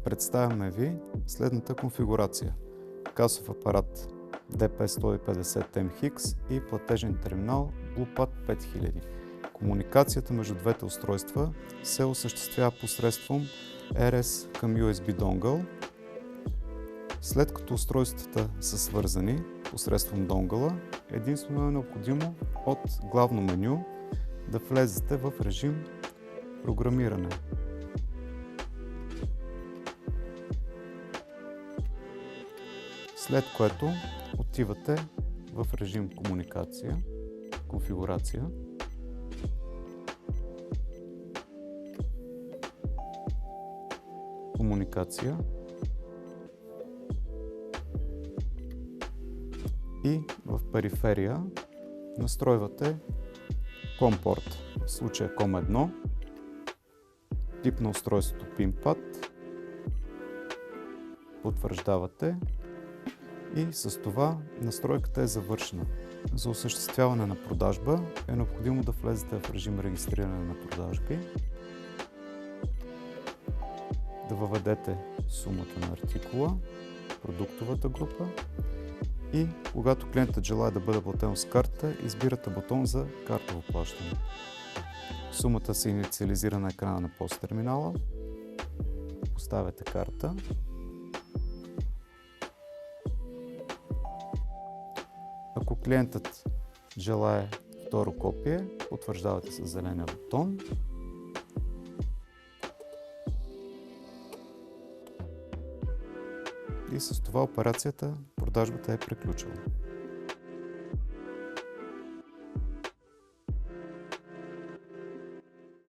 Представяме ви следната конфигурация: касов апарат DP150MHz и платежен терминал BluePad 5000. Комуникацията между двете устройства се осъществява посредством RS към USB донгъл. След като устройствата са свързани посредством донгъла, единствено е необходимо от главно меню да влезете в режим програмиране. След което отивате в режим конфигурация, и в периферия настройвате COM порт, в случая COM1, тип на устройството PIN-PAD, потвърждавате и с това настройката е завършена. За осъществяване на продажба е необходимо да влезете в режим регистриране на продажби, да въведете сумата на артикула, продуктовата група и когато клиентът желае да бъде платен с карта, избирате бутон за картово плащане. Сумата се инициализира на екрана на POS терминала, поставяте карта, ако клиентът желае второ копие, потвърждавате с зеления бутон. И с това продажбата е приключила.